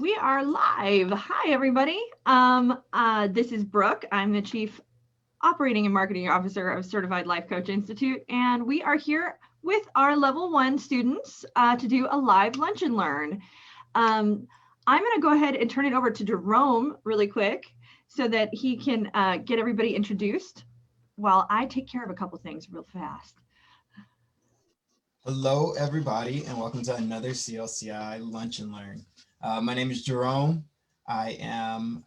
We are live. Hi, everybody. This is Brooke. I'm the Chief Operating and Marketing Officer of Certified Life Coach Institute, and we are here with our Level 1 students to do a live lunch and learn. I'm going to go ahead and turn it over to Jerome really quick so that he can get everybody introduced while I take care of a couple things real fast. Hello, everybody, and welcome to another CLCI Lunch and Learn. My name is Jerome. I am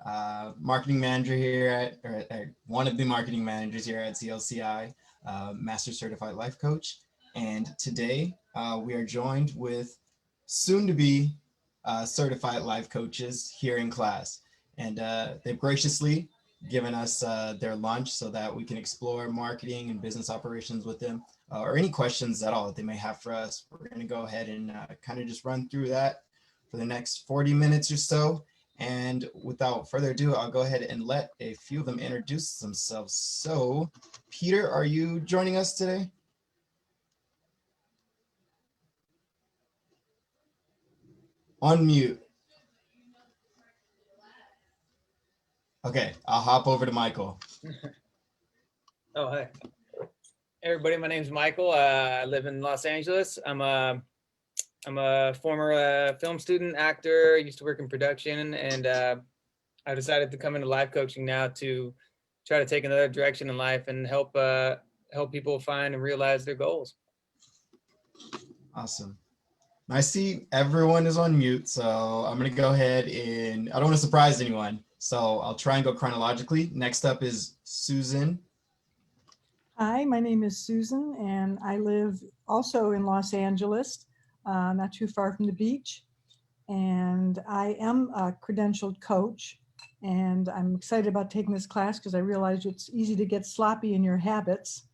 marketing manager here at one of the marketing managers here at CLCI, Master Certified Life Coach. And today we are joined with soon-to-be certified life coaches here in class. And they've graciously given us their lunch so that we can explore marketing and business operations with them. Or any questions at all that they may have for us. We're going to go ahead and kind of just run through that for the next 40 minutes or so. And without further ado, I'll go ahead and let a few of them introduce themselves. So, Peter, are you joining us today? On mute. Okay, I'll hop over to Michael. Oh, hey. Everybody, my name's Michael. I live in Los Angeles. I'm a former film student, actor, used to work in production, and I decided to come into life coaching now to try to take another direction in life and help people find and realize their goals. Awesome. I see everyone is on mute, so I'm going to go ahead and I don't want to surprise anyone. So I'll try and go chronologically. Next up is Susan. Hi, my name is Susan, and I live also in Los Angeles, not too far from the beach. And I am a credentialed coach, and I'm excited about taking this class because I realize it's easy to get sloppy in your habits.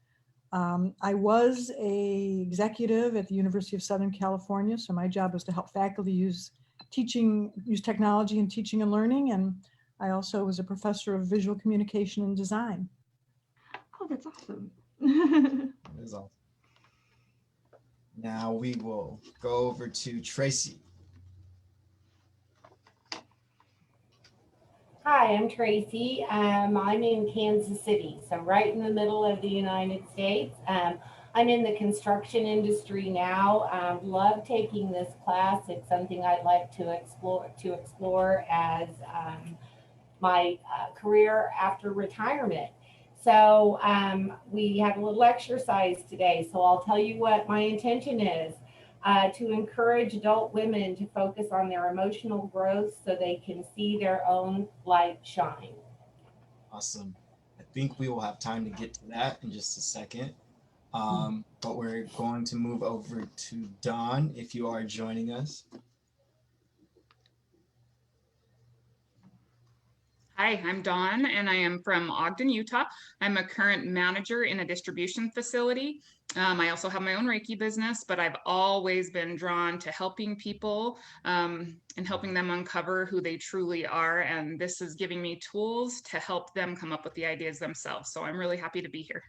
I was an executive at the University of Southern California, so my job was to help faculty use technology in teaching and learning, and I also was a professor of visual communication and design. Oh, that's awesome. That is awesome. Now we will go over to Tracy. Hi, I'm Tracy. I'm in Kansas City, so right in the middle of the United States. I'm in the construction industry now. Love taking this class. It's something I'd like to explore as my career after retirement. So we had a little exercise today. So I'll tell you what my intention is. To encourage adult women to focus on their emotional growth so they can see their own light shine. Awesome. I think we will have time to get to that in just a second. But we're going to move over to Dawn, if you are joining us. Hi, I'm Dawn, and I am from Ogden, Utah. I'm a current manager in a distribution facility. I also have my own Reiki business, but I've always been drawn to helping people and helping them uncover who they truly are. And this is giving me tools to help them come up with the ideas themselves. So I'm really happy to be here.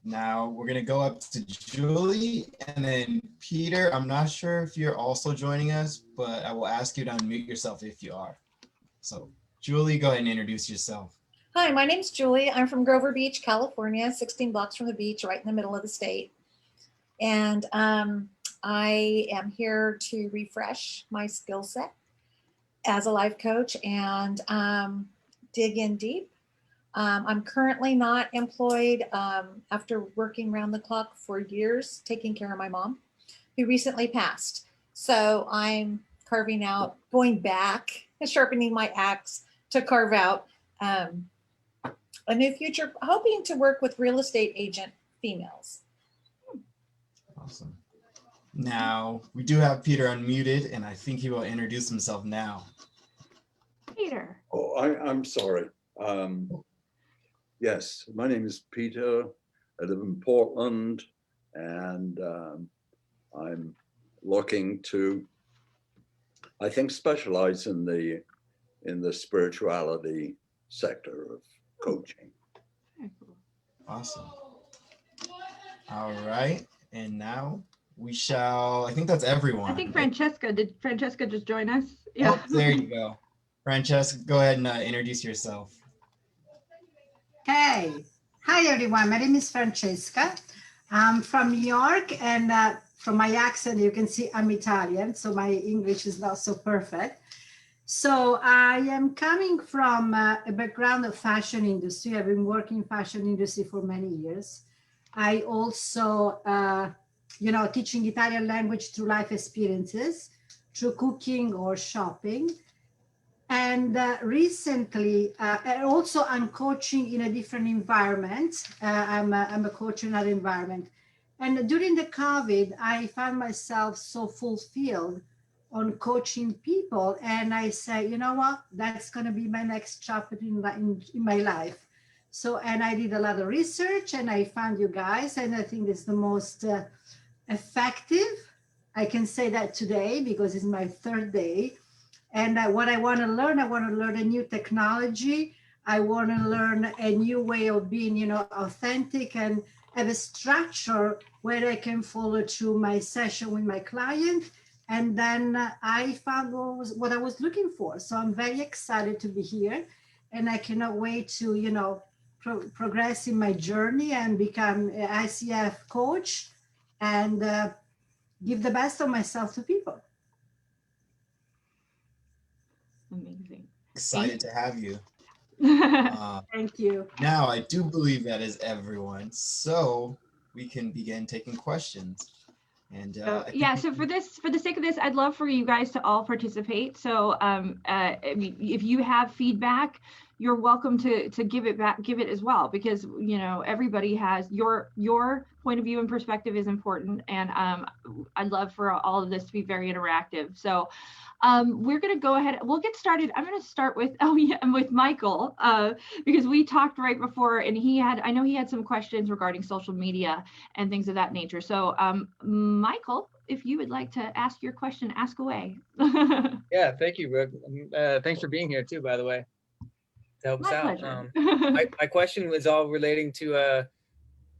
Now we're going to go up to Julie and then Peter. I'm not sure if you're also joining us, but I will ask you to unmute yourself if you are. So Julie, go ahead and introduce yourself. Hi, my name's Julie. I'm from Grover Beach, California, 16 blocks from the beach, right in the middle of the state. And I am here to refresh my skill set as a life coach and dig in deep. I'm currently not employed after working around the clock for years, taking care of my mom, who recently passed. So I'm carving out, going back, sharpening my axe to carve out a new future, hoping to work with real estate agent females. Awesome. Now we do have Peter unmuted, and I think he will introduce himself now. Peter. Oh, I'm sorry. Yes, my name is Peter. I live in Portland, and I'm looking to, I think, specialize in the spirituality sector of coaching. Awesome. All right, and now I think that's everyone. I think right? did Francesca just join us? Oh, there you go. Francesca, go ahead and introduce yourself. Okay. Hi, everyone. My name is Francesca. I'm from New York, and from my accent, you can see I'm Italian, so my English is not so perfect. So I am coming from a background of fashion industry. I've been working in fashion industry for many years. I also, teaching Italian language through life experiences, through cooking or shopping. And recently, and also I'm coaching in a different environment. I'm a coach in another environment. And during the COVID, I found myself so fulfilled on coaching people. And I said, you know what, that's going to be my next chapter in my life. So, and I did a lot of research and I found you guys, and I think it's the most effective. I can say that today because it's my third day. And what I want to learn a new technology. I want to learn a new way of being, authentic, and have a structure where I can follow through my session with my client. And then I found what I was looking for. So I'm very excited to be here, and I cannot wait to, progress in my journey and become an ICF coach and give the best of myself to people. Amazing. Excited to have you. Thank you. Now, I do believe that is everyone. So we can begin taking questions. And so for the sake of this, I'd love for you guys to all participate. So if you have feedback, you're welcome to give it as well, because everybody has your point of view and perspective is important, and I'd love for all of this to be very interactive. So we're going to go ahead. We'll get started. I'm going to start with Michael, because we talked right before, and I know he had some questions regarding social media and things of that nature. So Michael, if you would like to ask your question, ask away. Yeah, thank you, Brooke. Thanks for being here too, by the way, to help us out. My question was all relating to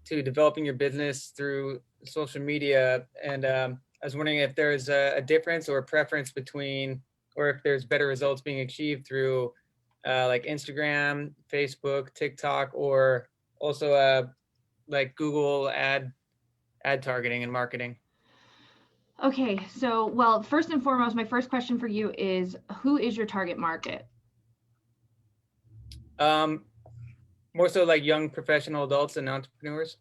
developing your business through social media, and I was wondering if there's a difference or a preference between, or if there's better results being achieved through like Instagram, Facebook, TikTok, or also like Google ad targeting and marketing. Okay, so well, first and foremost, my first question for you is, who is your target market? More so like young professional adults and entrepreneurs.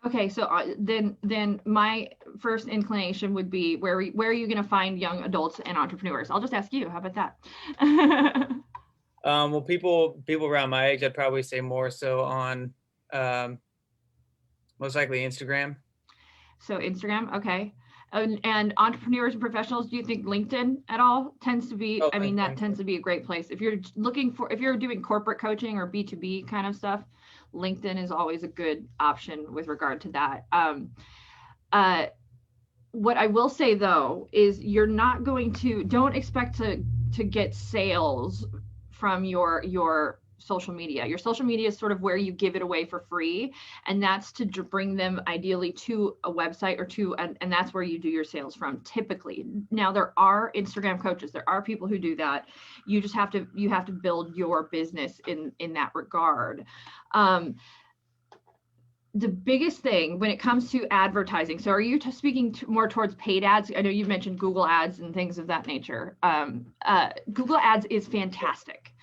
Okay, so then my first inclination would be, where are you going to find young adults and entrepreneurs? I'll just ask you. How about that? Well, people around my age, I'd probably say more so on most likely Instagram. So Instagram, okay. And entrepreneurs and professionals, do you think LinkedIn at all tends to be, that tends to be a great place. If you're doing corporate coaching or B2B kind of stuff, LinkedIn is always a good option with regard to that. What I will say though, is you're not going to, don't expect to get sales from your social media. Your social media is sort of where you give it away for free, and that's to bring them ideally to a website or and that's where you do your sales from typically. Now there are Instagram coaches, there are people who do that. You just have to build your business in that regard. The biggest thing when it comes to advertising, so are you speaking more towards paid ads? I know you've mentioned Google ads and things of that nature. Google ads is fantastic.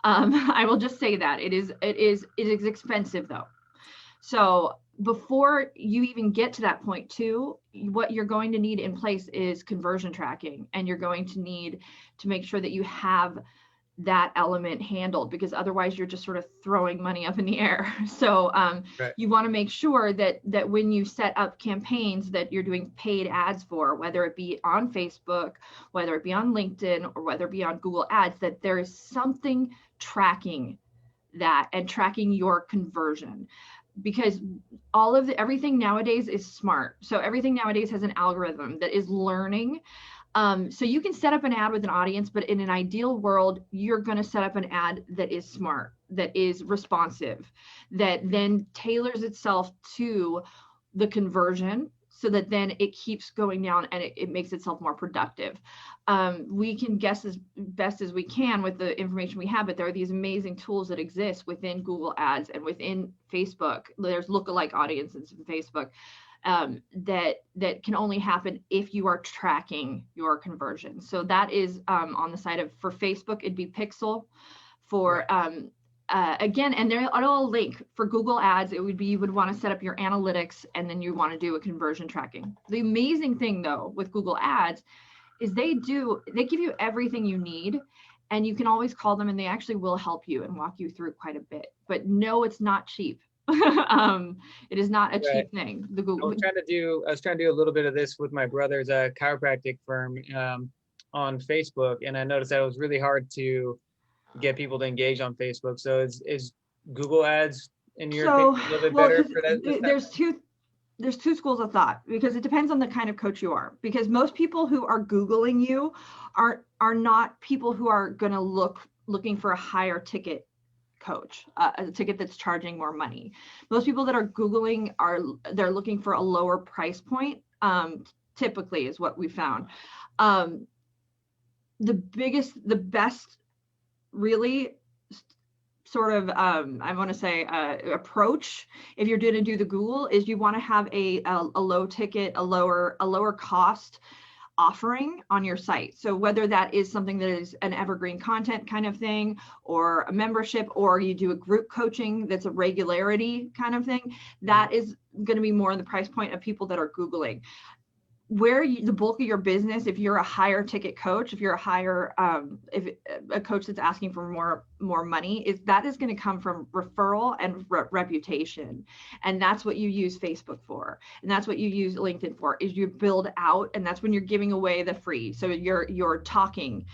I will just say that it is expensive though. So before you even get to that point too, what you're going to need in place is conversion tracking, and you're going to need to make sure that you have that element handled, because otherwise you're just sort of throwing money up in the air. So right. You want to make sure that when you set up campaigns that you're doing paid ads for, whether it be on Facebook, whether it be on LinkedIn, or whether it be on Google ads, that there is something tracking that and tracking your conversion, because everything nowadays is smart. So everything nowadays has an algorithm that is learning. So you can set up an ad with an audience, but in an ideal world, you're going to set up an ad that is smart, that is responsive, that then tailors itself to the conversion. so that then it keeps going down and it makes itself more productive. We can guess as best as we can with the information we have, but there are these amazing tools that exist within Google Ads and within Facebook. There's lookalike audiences in Facebook that can only happen if you are tracking your conversion. So that is on the side of, for Facebook, it'd be Pixel. For again, and there are a link for Google Ads. It would be, you would want to set up your analytics, and then you want to do a conversion tracking. The amazing thing though with Google Ads is they give you everything you need, and you can always call them and they actually will help you and walk you through quite a bit. But no, it's not cheap. It is not a cheap thing. The Google. I was trying to do a little bit of this with my brother's chiropractic firm on Facebook, and I noticed that it was really hard to get people to engage on Facebook. So is Google Ads, in your opinion, a little bit better for that? There's two schools of thought, because it depends on the kind of coach you are. Because most people who are Googling you are not people who are going to looking for a higher ticket coach, a ticket that's charging more money. Most people that are Googling they're looking for a lower price point, typically, is what we found. The best really sort of I want to say approach, if you're going to do the Google, is you want to have a low ticket, a lower cost offering on your site. So whether that is something that is an evergreen content kind of thing, or a membership, or you do a group coaching that's a regularity kind of thing, that is going to be more in the price point of people that are Googling. Where the bulk of your business, if you're a higher ticket coach, if you're a higher, if a coach that's asking for more money, is going to come from referral and reputation. And that's what you use Facebook for. And that's what you use LinkedIn for, is you build out, and that's when you're giving away the free. So you're talking,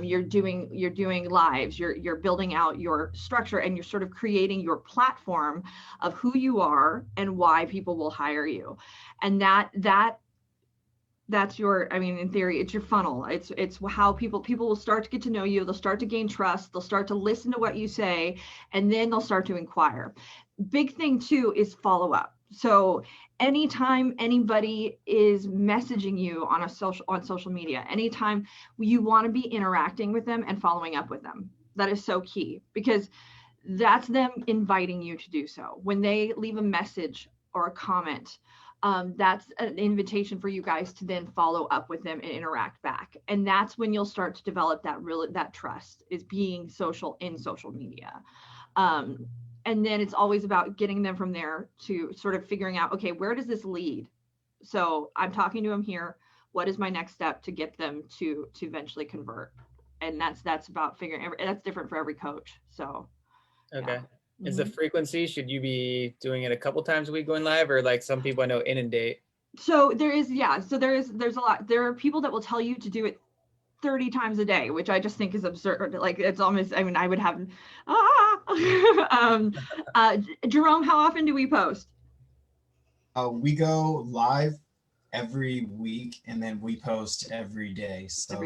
you're doing lives, you're building out your structure, and you're sort of creating your platform of who you are and why people will hire you. And that's your, I mean, in theory, it's your funnel. It's how people will start to get to know you. They'll start to gain trust. They'll start to listen to what you say, and then they'll start to inquire. Big thing too is follow up. So anytime anybody is messaging you on social media, anytime you want to be interacting with them and following up with them, that is so key, because that's them inviting you to do so. When they leave a message or a comment, that's an invitation for you guys to then follow up with them and interact back. And that's when you'll start to develop that trust, is being social in social media. And then it's always about getting them from there to sort of figuring out, okay, where does this lead? So I'm talking to them here. What is my next step to get them to eventually convert? And that's about figuring, that's different for every coach. So. Okay. Yeah. Is the frequency, should you be doing it a couple times a week going live, or like some people I know inundate? So there's a lot. There are people that will tell you to do it 30 times a day, which I just think is absurd. Like, it's almost, I mean, I would have, Jerome, how often do we post? We go live every week, and then we post every day. So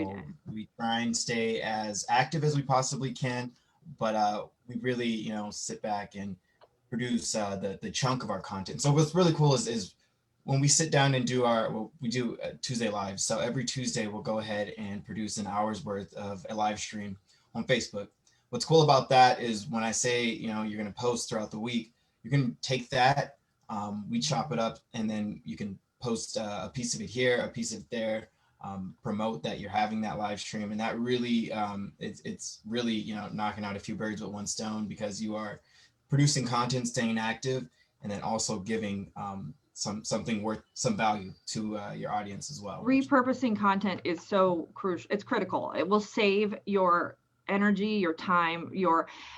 we try and stay as active as we possibly can, but we really, sit back and produce the chunk of our content. So what's really cool is when we sit down and do we do Tuesday lives. So every Tuesday we'll go ahead and produce an hour's worth of a live stream on Facebook. What's cool about that is when I say, you're going to post throughout the week, you can take that, we chop it up, and then you can post a piece of it here, a piece of it there, promote that you're having that live stream. And that really, it's really, knocking out a few birds with one stone, because you are producing content, staying active, and then also giving something worth some value to your audience as well. Repurposing content is so crucial. It's critical. It will save your energy, your time,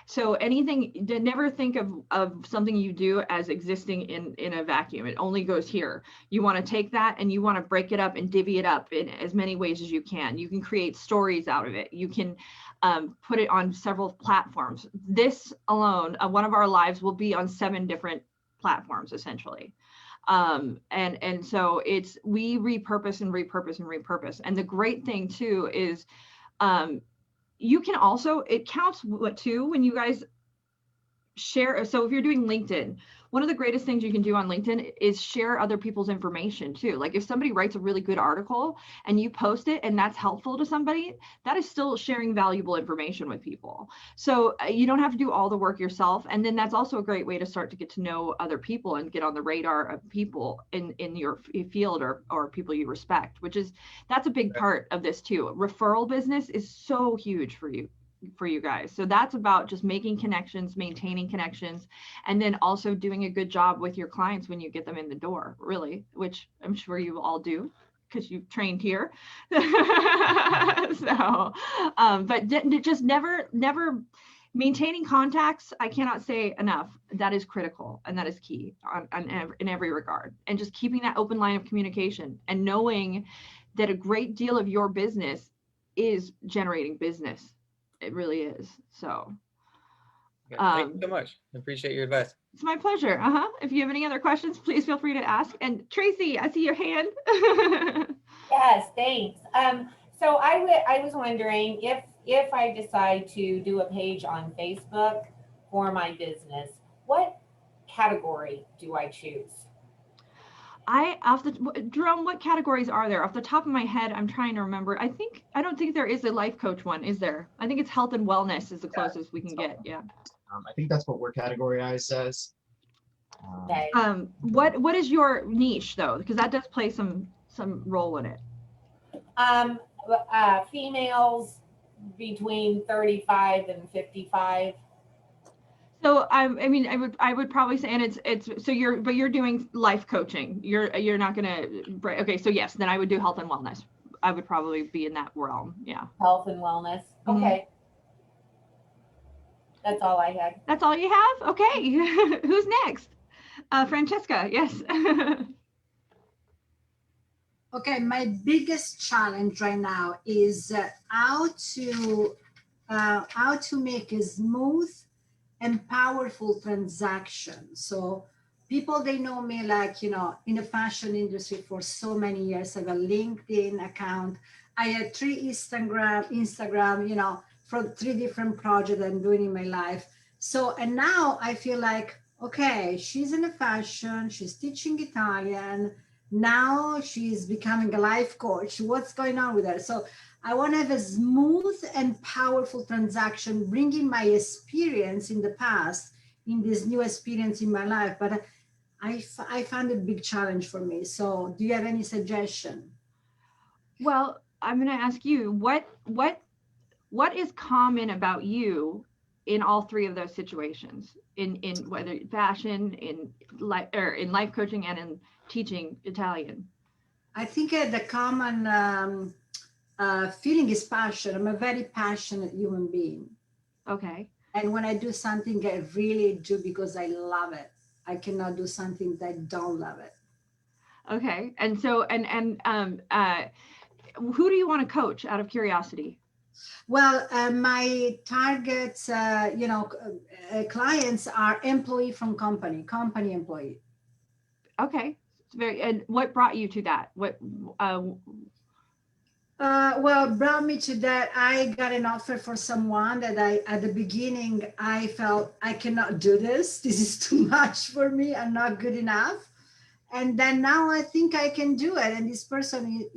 so anything. Never think of something you do as existing in a vacuum. It only goes here. You want to take that and you want to break it up and divvy it up in as many ways as you can. You can create stories out of it. You can put it on several platforms. This alone, one of our lives will be on 7 different platforms, essentially. And so we repurpose and repurpose and repurpose. And the great thing too is, you can also, it counts too when you guys share. So if you're doing LinkedIn, one of the greatest things you can do on LinkedIn is share other people's information too. Like if somebody writes a really good article and you post it and that's helpful to somebody, that is still sharing valuable information with people. So you don't have to do all the work yourself. And then that's also a great way to start to get to know other people and get on the radar of people in your field or people you respect, that's a big part of this too. Referral business is so huge for you guys. So that's about just making connections, maintaining connections, and then also doing a good job with your clients when you get them in the door, really, which I'm sure you all do because you've trained here. So, but just never maintaining contacts. I cannot say enough. That is critical and that is key in every regard. And just keeping that open line of communication and knowing that a great deal of your business is generating business. It really is. So thank you so much. I appreciate your advice. It's my pleasure. If you have any other questions, please feel free to ask. And Tracy, I see your hand. Yes, thanks. So I was wondering if I decide to do a page on Facebook for my business, what category do I choose? Jerome, what categories are there? Off the top of my head, I'm trying to remember. I don't think there is a life coach one, is there? I think it's health and wellness is the closest we can get. Yeah. I think that's what we're categorized as. Okay. What is your niche though? Because that does play some role in it. Females between 35 and 55. So I would probably say, and it's so you're doing life coaching. You're not gonna, okay. So yes, then I would do health and wellness. I would probably be in that realm. Yeah. Health and wellness. Okay. That's all I had. That's all you have? Okay. Who's next? Francesca. Yes. Okay, my biggest challenge right now is how to make a smooth and powerful transaction. So people, they know me like, in the fashion industry for so many years. I have a LinkedIn account. I had 3 Instagram, from 3 different projects I'm doing in my life. So, and now I feel like, okay, she's in the fashion, she's teaching Italian. Now she's becoming a life coach. What's going on with her? So I want to have a smooth and powerful transaction, bringing my experience in the past in this new experience in my life. But I found it a big challenge for me. So do you have any suggestion? Well, I'm going to ask you, what is common about you in all 3 of those situations, in whether fashion, in life coaching, and in teaching Italian? I think the common feeling is passion. I'm a very passionate human being. Okay. And when I do something, I really do because I love it. I cannot do something that I don't love it. Okay. And so, who do you want to coach out of curiosity? Well, my targets, clients are employee from company employee. Okay. And what brought you to that? Well, brought me to that. I got an offer for someone that at the beginning, I felt I cannot do this. This is too much for me. I'm not good enough. And then now I think I can do it. And this person,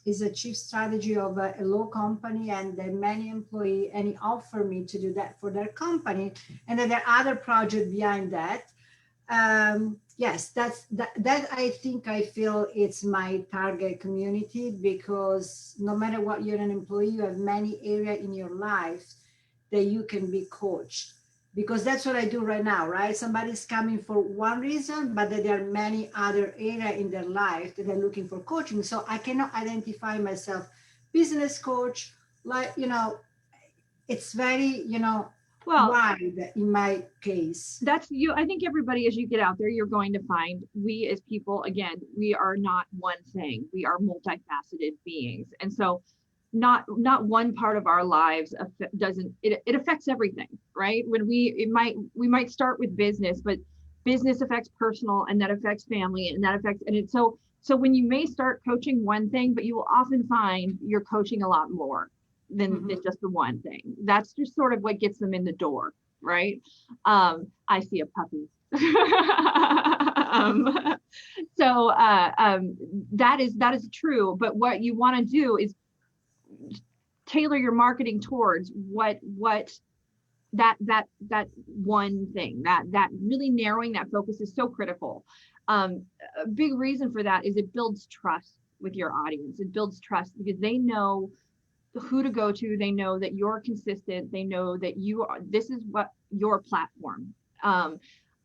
is a chief strategy of a low company and there are many employees, and he offered me to do that for their company. And then there are other projects behind that. Yes, that I think I feel it's my target community, because no matter what, you're an employee, you have many areas in your life that you can be coached, because that's what I do right now, right? Somebody's coming for one reason, but there are many other areas in their life that they're looking for coaching. So I cannot identify myself business coach, it's very, wide in my case. That's you. I think everybody, as you get out there, you're going to find, we as people, again, we are not one thing. We are multifaceted beings. And so not one part of our lives it affects everything, right? When we might start with business, but business affects personal, and that affects family, and that affects, and it's so when you may start coaching one thing, but you will often find you're coaching a lot more than just the one thing. That's just sort of what gets them in the door, right? I see a puppy. That is true. But what you want to do is tailor your marketing towards what that one thing, that really narrowing that focus is so critical. A big reason for that is it builds trust with your audience. It builds trust because they know who to go to. They know that you're consistent. They know that this is what your platform.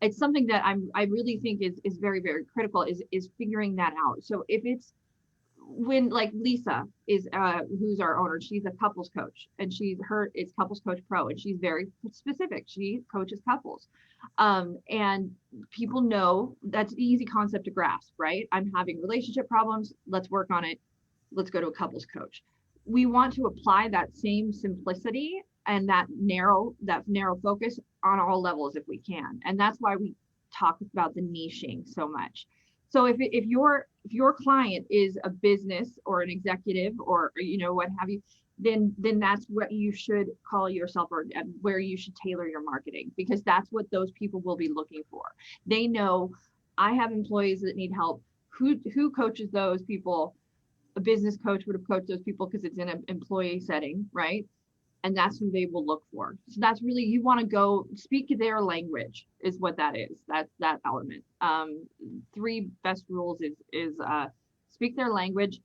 It's something that I really think is very, very critical is figuring that out. So if it's when like Lisa is who's our owner, she's a couples coach, and it's Couples Coach Pro, and she's very specific. She coaches couples, and people know that's an easy concept to grasp, right? I'm having relationship problems, let's work on it, let's go to a couples coach. We want to apply that same simplicity and that narrow focus on all levels if we can, and that's why we talk about the niching so much. So if your client is a business or an executive or what have you, then that's what you should call yourself, or where you should tailor your marketing, because that's what those people will be looking for. They know I have employees that need help. Who coaches those people? A business coach would have coached those people because it's in an employee setting, right? And that's who they will look for. So that's really, you want to go speak their language is what that is. That's that element. 3 best rules is speak their language,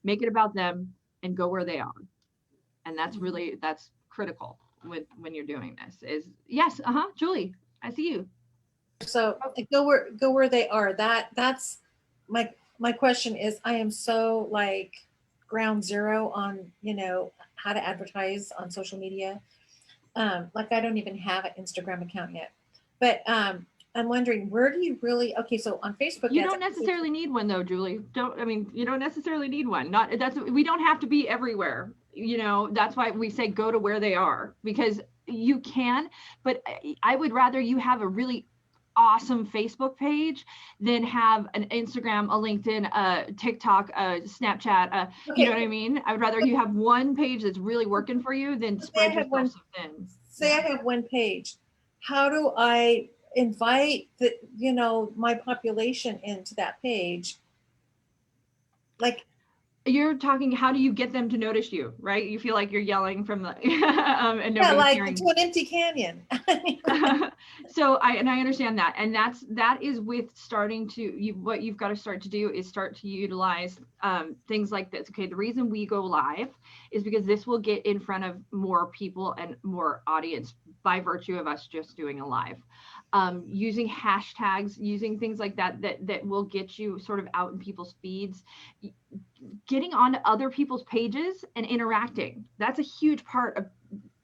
make it about them, and go where they are. And that's critical when you're doing this. Is yes, Julie, I see you. So go where they are. That's my question is, I am so like ground zero on how to advertise on social media. Like I don't even have an Instagram account yet, but I'm wondering, where do you really, okay, so on Facebook. You don't necessarily need one though, Julie. You don't necessarily need one. We don't have to be everywhere. That's why we say go to where they are, because you can, but I would rather you have a really awesome Facebook page than have an Instagram, a LinkedIn, a TikTok, a Snapchat, okay. You know what I mean? I would rather you have one page that's really working for you than spread yourself so thin. Say I have one page. How do I invite my population into that page? Like, you're talking, how do you get them to notice you, right? You feel like you're yelling from the and nobody's hearing. To an empty canyon. So I understand that, and that is with starting to what you've got to start to do is start to utilize things like this. Okay, the reason we go live is because this will get in front of more people and more audience by virtue of us just doing a live. Using hashtags, using things like that will get you sort of out in people's feeds, getting onto other people's pages and interacting. That's a huge part of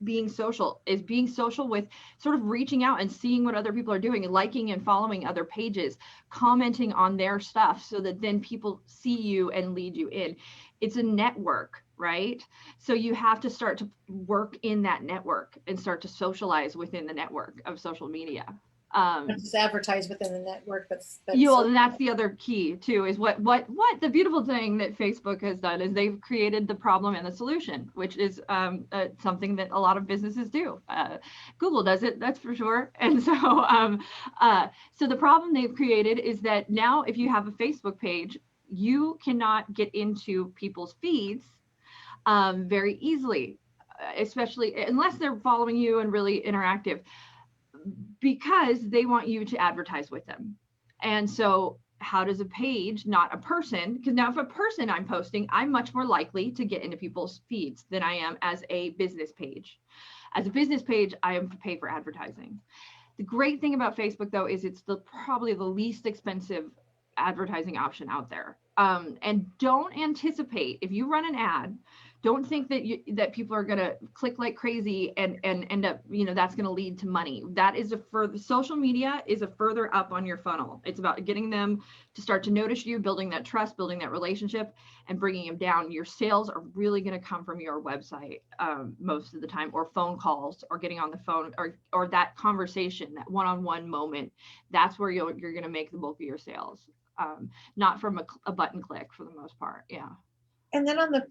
being social, is being social with sort of reaching out and seeing what other people are doing, and liking and following other pages, commenting on their stuff, so that then people see you and lead you in. It's a network, right? So you have to start to work in that network and start to socialize within the network of social media. Just advertise within the network. That's and that's the other key too, is what the beautiful thing that Facebook has done is they've created the problem and the solution, which is something that a lot of businesses do. Google does it, that's for sure. And so so the problem they've created is that now if you have a Facebook page, you cannot get into people's feeds very easily, especially unless they're following you and really interactive, because they want you to advertise with them. And so how does a page, not a person, because now if a person I'm posting, I'm much more likely to get into people's feeds than I am as a business page. As a business page, I am to pay for advertising. The great thing about Facebook though is it's probably the least expensive advertising option out there. And don't anticipate, if you run an ad, don't think that people are going to click like crazy and end up, that's going to lead to money. That is social media is a further up on your funnel. It's about getting them to start to notice you, building that trust, building that relationship, and bringing them down. Your sales are really going to come from your website most of the time, or phone calls, or getting on the phone, or that conversation, that one-on-one moment. That's where you're going to make the bulk of your sales, not from a button click for the most part. Yeah. And then on the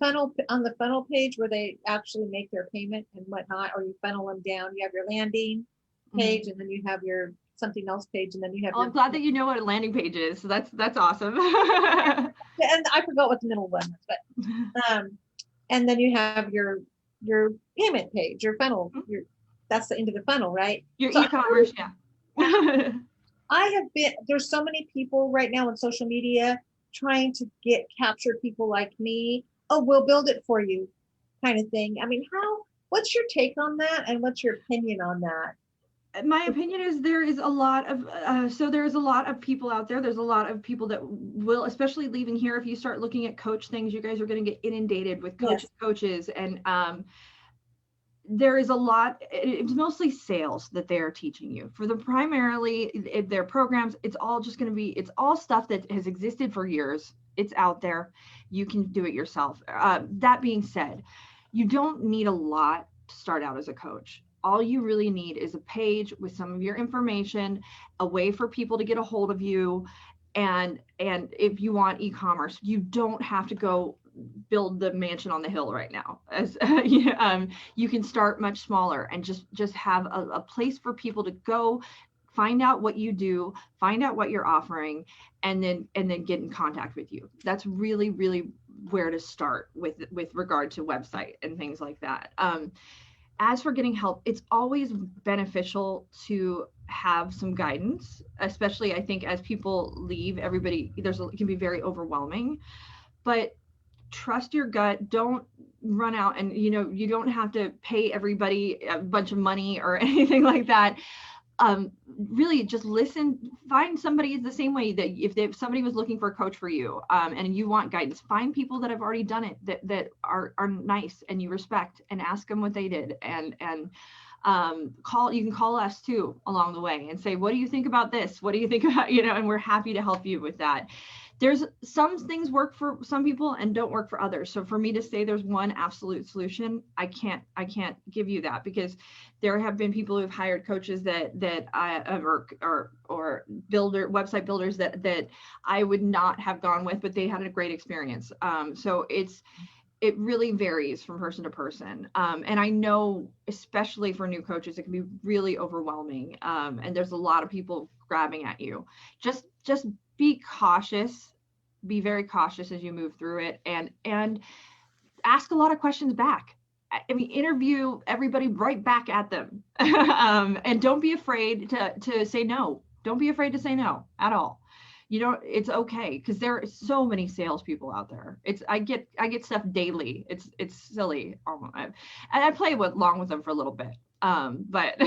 funnel page where they actually make their payment and whatnot, or you funnel them down, you have your landing page, and then you have your something else page, and then you have. I'm glad that you know what a landing page is. So that's awesome. And I forgot what the middle one was, but and then you have your payment page, your funnel. That's the end of the funnel, right? Your So e-commerce, yeah. I have been, there's so many people right now on social media trying to capture people like me. Oh, we'll build it for you, kind of thing. I mean, what's your take on that, and what's your opinion on that? My opinion is there is a lot of people out there. There's a lot of people that will, especially leaving here, if you start looking at coach things, you guys are going to get inundated with coaches. And there is a lot, it's mostly sales that they are teaching you. For them, primarily their programs, it's all just going to be, it's all stuff that has existed for years. It's out there. You can do it yourself. That being said, you don't need a lot to start out as a coach. All you really need is a page with some of your information, a way for people to get a hold of you. And if you want e-commerce, you don't have to go build the mansion on the hill right now. As you can start much smaller and just have a place for people to go find out what you do, find out what you're offering, and then get in contact with you. That's really, really where to start with regard to website and things like that. As for getting help, it's always beneficial to have some guidance, especially I think as people leave, it can be very overwhelming, but trust your gut. Don't run out and, you don't have to pay everybody a bunch of money or anything like that. Really just listen, find somebody the same way that if somebody was looking for a coach for you, and you want guidance, find people that have already done it, that are nice and you respect, and ask them what they did, and you can call us too along the way and say, what do you think about this? What do you think about, and we're happy to help you with that. There's some things work for some people and don't work for others. So for me to say there's one absolute solution, I can't give you that, because there have been people who've hired coaches that I or website builders that I would not have gone with, but they had a great experience. So it really varies from person to person. And I know, especially for new coaches, it can be really overwhelming. And there's a lot of people grabbing at you. Just be cautious, be very cautious as you move through it, and ask a lot of questions back. I mean, interview everybody right back at them. And don't be afraid to say no. Don't be afraid to say no at all. It's okay, because there are so many salespeople out there. I get stuff daily. It's silly. And I play along with them for a little bit. But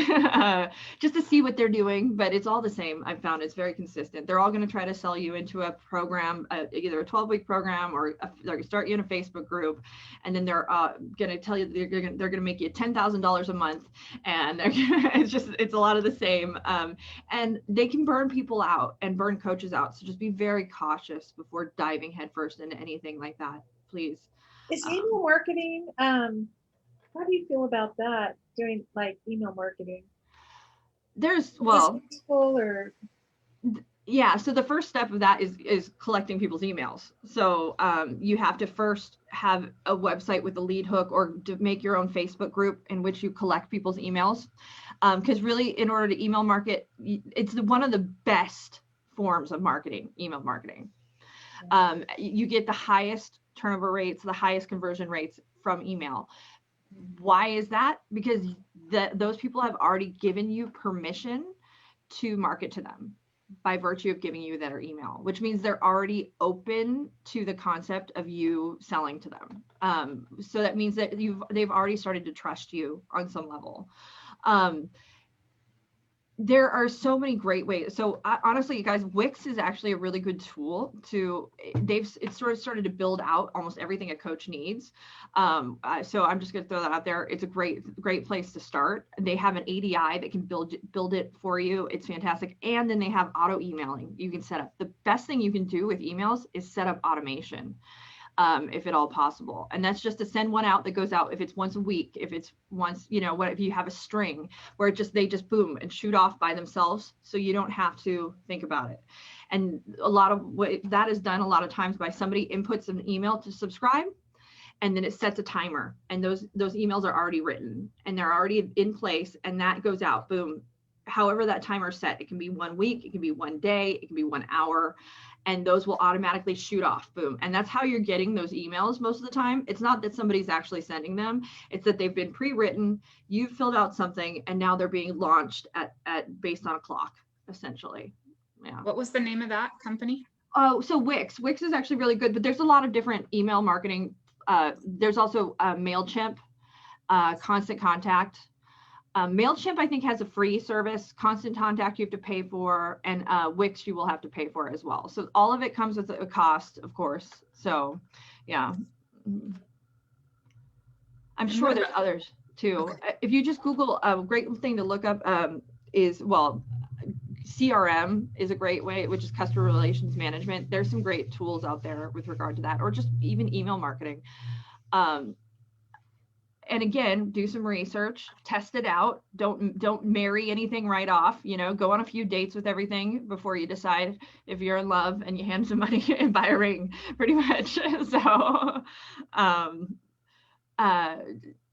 just to see what they're doing, but it's all the same. I've found it's very consistent. They're all going to try to sell you into a program, either a 12-week program, or they're going to start you in a Facebook group, and then they're going to tell you they're going to make you $10,000 a month, and it's a lot of the same. And they can burn people out and burn coaches out. So just be very cautious before diving headfirst into anything like that, please. Is email marketing? How do you feel about that? Doing like email marketing? Yeah. So the first step of that is collecting people's emails. So you have to first have a website with a lead hook, or to make your own Facebook group in which you collect people's emails. Because really, in order to email market, it's one of the best forms of marketing, email marketing. You get the highest turnover rates, the highest conversion rates from email. Why is that? Because those people have already given you permission to market to them by virtue of giving you their email, which means they're already open to the concept of you selling to them. So that means that they've already started to trust you on some level. There are so many great ways. So honestly, you guys, Wix is actually a really good tool it's sort of started to build out almost everything a coach needs. So I'm just going to throw that out there. It's a great place to start. They have an ADI that can build it for you. It's fantastic. And then they have auto emailing you can set up. The best thing you can do with emails is set up automation. If at all possible. And that's just to send one out that goes out if it's once a week, if it's once, if you have a string where they just boom and shoot off by themselves. So you don't have to think about it. And a lot of what that is done a lot of times by somebody inputs an email to subscribe, and then it sets a timer, and those emails are already written and they're already in place, and that goes out, boom, however that timer's set. It can be 1 week, it can be 1 day, it can be 1 hour, and those will automatically shoot off, boom. And that's how you're getting those emails most of the time. It's not that somebody's actually sending them, it's that they've been pre-written, you've filled out something, and now they're being launched at based on a clock, essentially. Yeah. What was the name of that company? Oh, so Wix is actually really good, but there's a lot of different email marketing. There's also MailChimp, Constant Contact. MailChimp, I think, has a free service. Constant Contact you have to pay for, and Wix you will have to pay for as well. So all of it comes with a cost, of course. So yeah, I'm sure there's others too. Okay. If you just Google, a great thing to look up is, well, CRM is a great way, which is customer relations management. There's some great tools out there with regard to that, or just even email marketing. And again, do some research, test it out. Don't marry anything right off, you know, go on a few dates with everything before you decide if you're in love, and you hand some money and buy a ring, pretty much. So,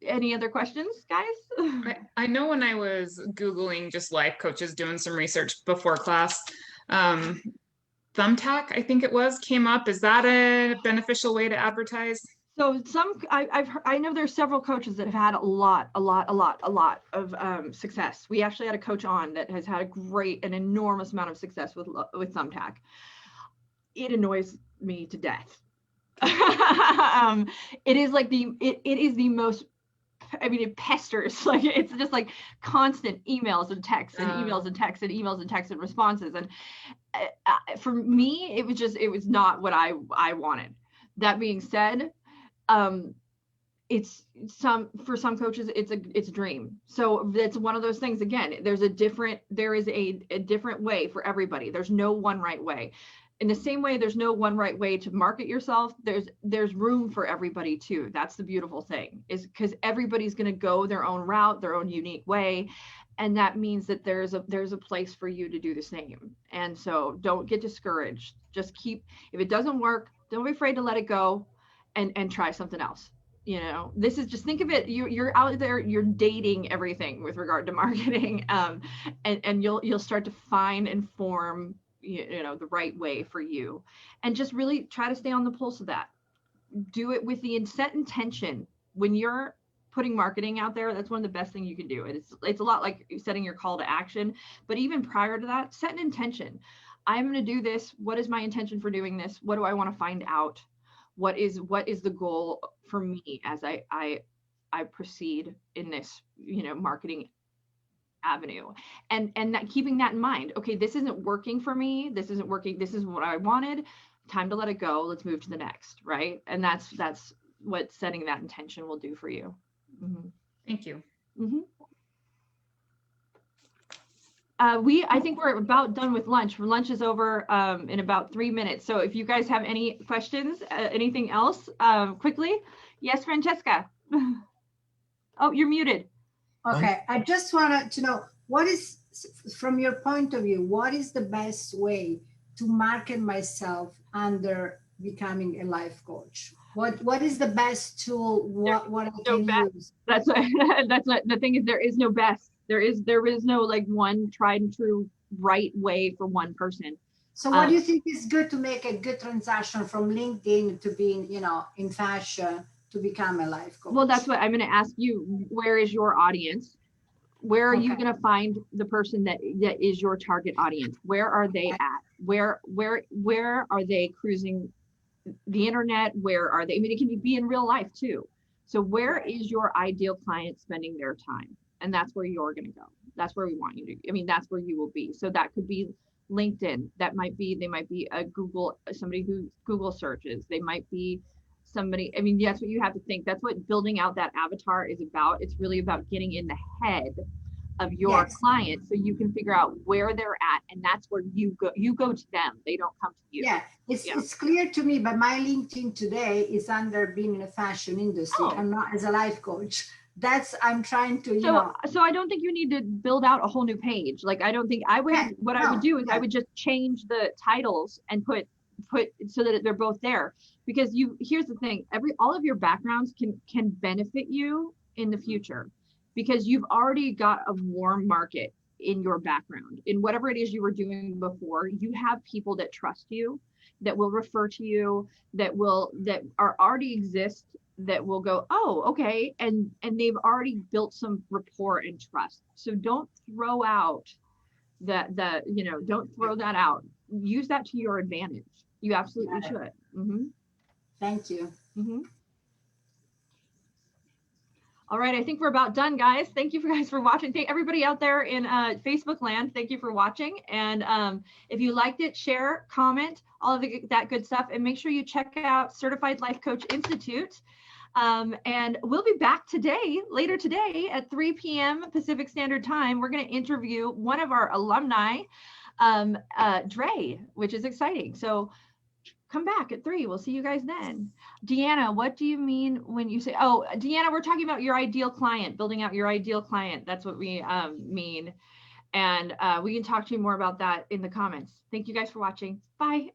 any other questions, guys? I know when I was Googling just life coaches, doing some research before class, Thumbtack, I think it was, came up. Is that a beneficial way to advertise? So I know there's several coaches that have had a lot of success. We actually had a coach on that has had an enormous amount of success with Thumbtack. It annoys me to death. It is like it is the most, I mean, it pesters, like it's just like constant emails and texts and emails and texts and emails and texts and responses. And for me, it was not what I wanted. That being said, for some coaches, it's a dream. So it's one of those things. Again, there is a different way for everybody. There's no one right way. In the same way, there's no one right way to market yourself. There's room for everybody too. That's the beautiful thing, is because everybody's going to go their own route, their own unique way. And that means that there's a place for you to do the same. And so don't get discouraged. Just if it doesn't work, don't be afraid to let it go and try something else. You know, this is, just think of it, you're out there, you're dating everything with regard to marketing, and you'll start to find and form, you know, the right way for you, and just really try to stay on the pulse of that. Do it with the set intention. When you're putting marketing out there, that's one of the best things you can do. It's a lot like setting your call to action, but even prior to that, set an intention. I'm going to do this. What is my intention for doing this? What do I want to find out? What is the goal for me as I proceed in this, you know, marketing avenue, and that, keeping that in mind. Okay, this isn't working for me. This isn't working. This isn't what I wanted. Time to let it go. Let's move to the next, right? And that's what setting that intention will do for you. Mm-hmm. Thank you. Mm-hmm. I think we're about done with lunch. Lunch is over in about 3 minutes. So if you guys have any questions, anything else, quickly. Yes, Francesca. Oh, you're muted. Okay, I just wanted to know, what is, from your point of view, what is the best way to market myself under becoming a life coach? What is the best tool? What I can use? That's what the thing is. There is no best. There is no like one tried and true right way for one person. So what do you think is good to make a good transaction from LinkedIn to being, you know, in fashion to become a life coach? Well, that's what I'm going to ask you. Where is your audience? Where are you going to find the person that is your target audience? Where are they at? Where are they cruising the internet? Where are they? I mean, it can be in real life too. So where is your ideal client spending their time? And that's where you're going to go. That's where we want you to, I mean, that's where you will be. So that could be LinkedIn. They might be somebody who Google searches. They might be somebody, I mean, that's what you have to think. That's what building out that avatar is about. It's really about getting in the head of your client so you can figure out where they're at, and that's where you go to them. They don't come to you. It's clear to me, but my LinkedIn today is under being in a fashion industry and not as a life coach. I'm trying to, so I don't think you need to build out a whole new page. Like, I don't think I would, I would do is I would just change the titles and put so that they're both there, because here's the thing, all of your backgrounds can benefit you in the future, because you've already got a warm market. in your background, in whatever it is you were doing before, you have people that trust you, that will refer to you, that are already exist, that will go, oh, okay, and they've already built some rapport and trust. So don't throw out don't throw that out. Use that to your advantage. You absolutely should. Mm-hmm. Thank you. Mm-hmm. All right, I think we're about done, guys. Thank you guys for watching. Thank everybody out there in Facebook land. Thank you for watching. And if you liked it, share, comment, all of that good stuff. And make sure you check out Certified Life Coach Institute. And we'll be back later today at 3 p.m. Pacific Standard Time. We're going to interview one of our alumni, Dre, which is exciting. So come back at 3. We'll see you guys then. Deanna, what do you mean when you say, oh, Deanna, we're talking about your ideal client, building out your ideal client. That's what we mean. And we can talk to you more about that in the comments. Thank you guys for watching. Bye.